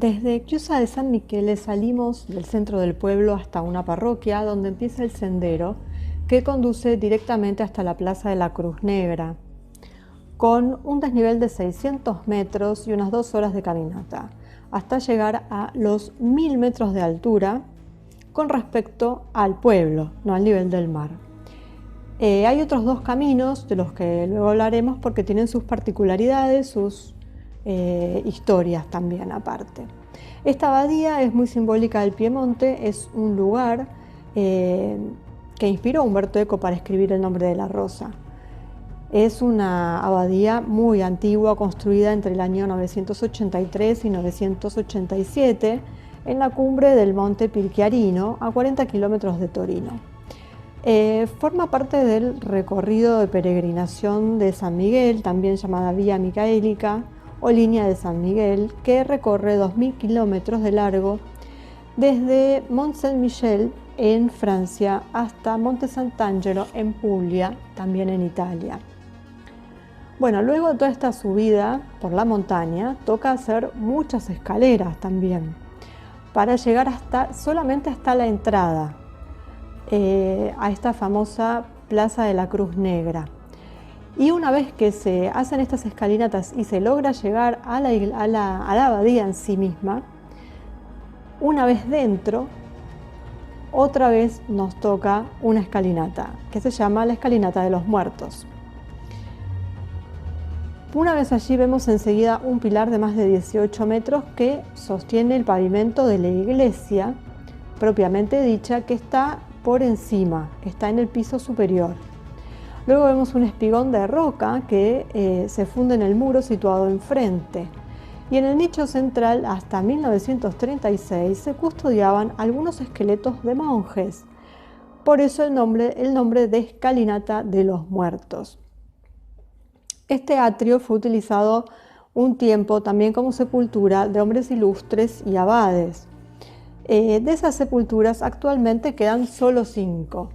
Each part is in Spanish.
Desde Chiusa de San Michele salimos del centro del pueblo hasta una parroquia donde empieza el sendero que conduce directamente hasta la Plaza de la Cruz Negra, con un desnivel de 600 metros y unas 2 horas de caminata, hasta llegar a los 1000 metros de altura con respecto al pueblo, no al nivel del mar. Hay otros 2 caminos de los que luego hablaremos porque tienen sus particularidades, sus historias también aparte. Esta abadía es muy simbólica del Piemonte, es un lugar que inspiró a Umberto Eco para escribir El nombre de la rosa. Es una abadía muy antigua, construida entre el año 983 y 987 en la cumbre del monte Pirchiarino, a 40 kilómetros de Torino. Forma parte del recorrido de peregrinación de San Miguel, también llamada Vía Micaélica o Línea de San Miguel, que recorre 2000 kilómetros de largo desde Mont Saint-Michel en Francia hasta Monte Sant'Angelo en Puglia, también en Italia. Bueno, luego de toda esta subida por la montaña, toca hacer muchas escaleras también para llegar solamente hasta la entrada a esta famosa Plaza de la Cruz Negra. Y una vez que se hacen estas escalinatas y se logra llegar a la abadía en sí misma, una vez dentro, otra vez nos toca una escalinata, que se llama la Escalinata de los Muertos. Una vez allí vemos enseguida un pilar de más de 18 metros que sostiene el pavimento de la iglesia, propiamente dicha, que está por encima, está en el piso superior. Luego vemos un espigón de roca que se funde en el muro situado enfrente. Y en el nicho central, hasta 1936, se custodiaban algunos esqueletos de monjes. Por eso el nombre de Escalinata de los Muertos. Este atrio fue utilizado un tiempo también como sepultura de hombres ilustres y abades. De esas sepulturas actualmente quedan solo 5.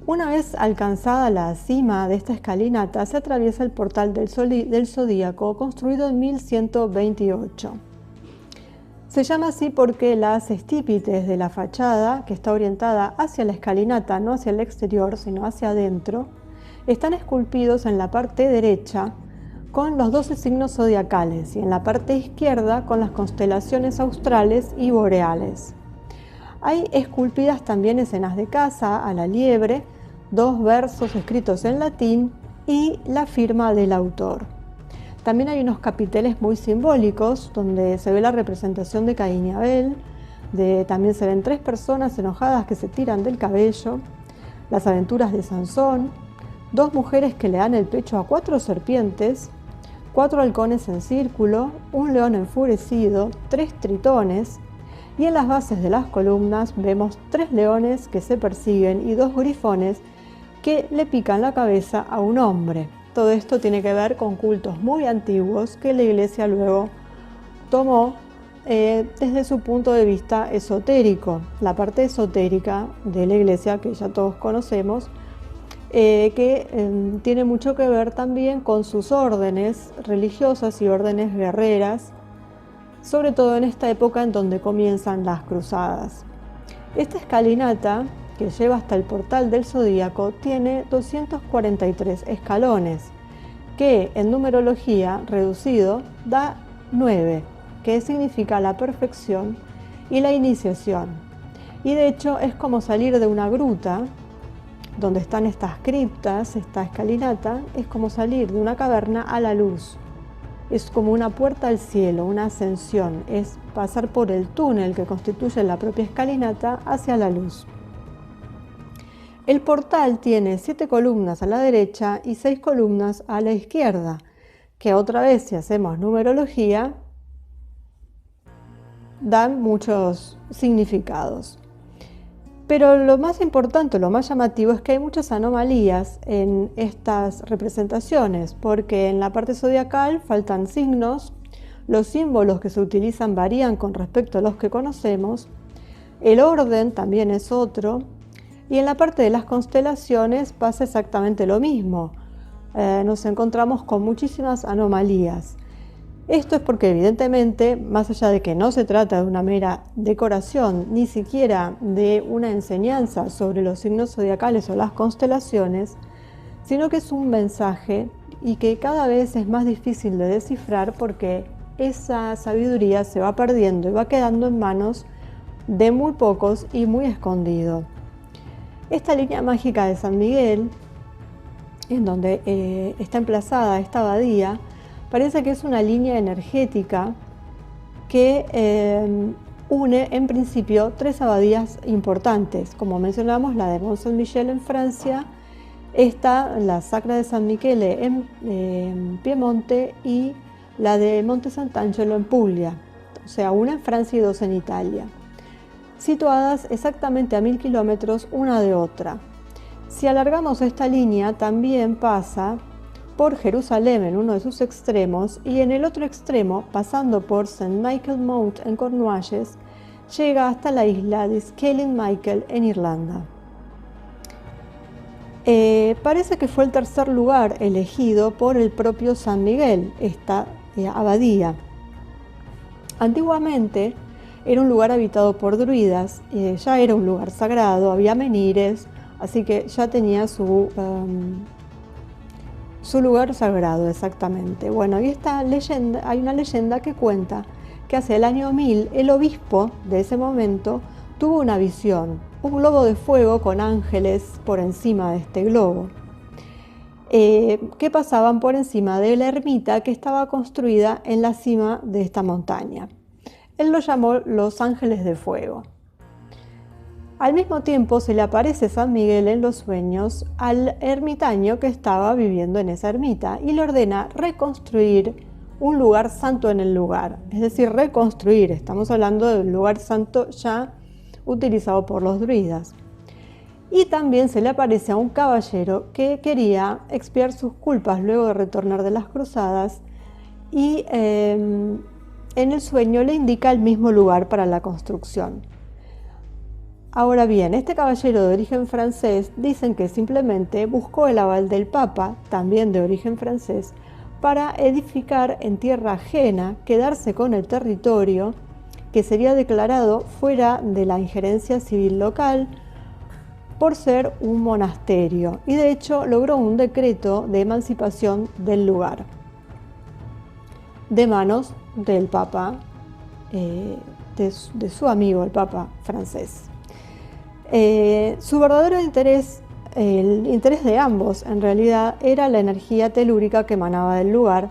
Una vez alcanzada la cima de esta escalinata, se atraviesa el portal del Zodíaco, construido en 1128. Se llama así porque las estípites de la fachada, que está orientada hacia la escalinata, no hacia el exterior, sino hacia adentro, están esculpidos en la parte derecha con los 12 signos zodiacales y en la parte izquierda con las constelaciones australes y boreales. Hay esculpidas también escenas de caza a la liebre, 2 versos escritos en latín y la firma del autor. También hay unos capiteles muy simbólicos donde se ve la representación de Caín y Abel, también se ven 3 personas enojadas que se tiran del cabello, las aventuras de Sansón, 2 mujeres que le dan el pecho a 4 serpientes, 4 halcones en círculo, un león enfurecido, 3 tritones, y en las bases de las columnas vemos 3 leones que se persiguen y 2 grifones que le pican la cabeza a un hombre. Todo esto tiene que ver con cultos muy antiguos que la Iglesia luego tomó desde su punto de vista esotérico, la parte esotérica de la Iglesia que ya todos conocemos, que tiene mucho que ver también con sus órdenes religiosas y órdenes guerreras, sobre todo en esta época en donde comienzan las cruzadas. Esta escalinata, que lleva hasta el portal del Zodíaco, tiene 243 escalones, que en numerología reducido da 9, que significa la perfección y la iniciación. Y de hecho es como salir de una gruta, donde están estas criptas, esta escalinata, es como salir de una caverna a la luz. Es como una puerta al cielo, una ascensión, es pasar por el túnel que constituye la propia escalinata hacia la luz. El portal tiene 7 columnas a la derecha y 6 columnas a la izquierda, que otra vez, si hacemos numerología, dan muchos significados. Pero lo más importante, lo más llamativo es que hay muchas anomalías en estas representaciones, porque en la parte zodiacal faltan signos, los símbolos que se utilizan varían con respecto a los que conocemos, el orden también es otro, y en la parte de las constelaciones pasa exactamente lo mismo. Nos encontramos con muchísimas anomalías. Esto es porque evidentemente, más allá de que no se trata de una mera decoración, ni siquiera de una enseñanza sobre los signos zodiacales o las constelaciones, sino que es un mensaje y que cada vez es más difícil de descifrar porque esa sabiduría se va perdiendo y va quedando en manos de muy pocos y muy escondido. Esta línea mágica de San Miguel, en donde está emplazada esta abadía, parece que es una línea energética que une en principio tres abadías importantes, como mencionamos, la de Mont-Saint-Michel en Francia, la Sacra de San Michele en Piemonte y la de Monte Sant'Angelo en Puglia, o sea, una en Francia y dos en Italia, situadas exactamente a 1000 kilómetros una de otra. Si alargamos esta línea, también pasa por Jerusalén en uno de sus extremos y en el otro extremo, pasando por St. Michael Mount en Cornualles, llega hasta la isla de Scaling Michael en Irlanda. Parece que fue el tercer lugar elegido por el propio San Miguel, esta abadía. Antiguamente era un lugar habitado por druidas, ya era un lugar sagrado, había menhires, así que ya tenía su lugar sagrado exactamente. Bueno, y hay una leyenda que cuenta que hacia el año 1000 el obispo de ese momento tuvo una visión, un globo de fuego con ángeles por encima de este globo, que pasaban por encima de la ermita que estaba construida en la cima de esta montaña. Él lo llamó los ángeles de fuego. Al mismo tiempo se le aparece San Miguel en los sueños al ermitaño que estaba viviendo en esa ermita y le ordena reconstruir un lugar santo en el lugar, es decir, reconstruir, estamos hablando del lugar santo ya utilizado por los druidas. Y también se le aparece a un caballero que quería expiar sus culpas luego de retornar de las cruzadas y en el sueño le indica el mismo lugar para la construcción. Ahora bien, este caballero de origen francés dicen que simplemente buscó el aval del Papa, también de origen francés, para edificar en tierra ajena, quedarse con el territorio que sería declarado fuera de la injerencia civil local por ser un monasterio, y de hecho logró un decreto de emancipación del lugar de manos del Papa, de su amigo el Papa francés. Su verdadero interés, el interés de ambos en realidad, era la energía telúrica que emanaba del lugar,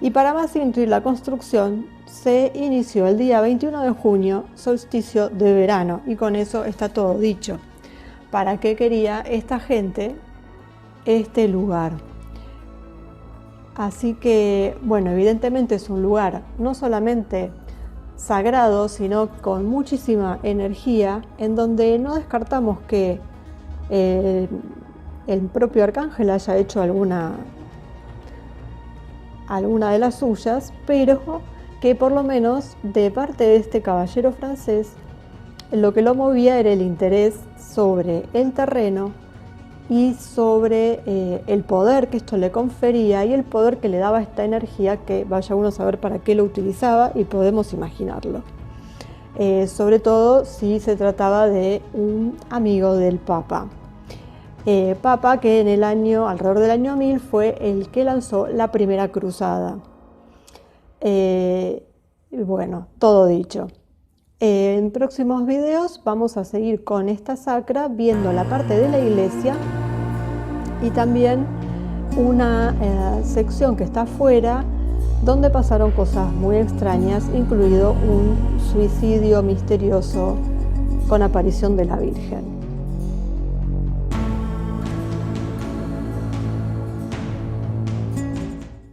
y para más incluir la construcción se inició el día 21 de junio, solsticio de verano, y con eso está todo dicho. ¿Para qué quería esta gente este lugar? Así que, bueno, evidentemente es un lugar no solamente sagrado, sino con muchísima energía, en donde no descartamos que el propio arcángel haya hecho alguna de las suyas, pero que por lo menos de parte de este caballero francés, lo que lo movía era el interés sobre el terreno y sobre el poder que esto le confería y el poder que le daba esta energía, que vaya uno a saber para qué lo utilizaba y podemos imaginarlo. Sobre todo si se trataba de un amigo del Papa. Papa que alrededor del año 1000 fue el que lanzó la primera cruzada. Bueno, todo dicho. En próximos videos vamos a seguir con esta sacra, viendo la parte de la iglesia y también una sección que está afuera, donde pasaron cosas muy extrañas, incluido un suicidio misterioso con aparición de la Virgen.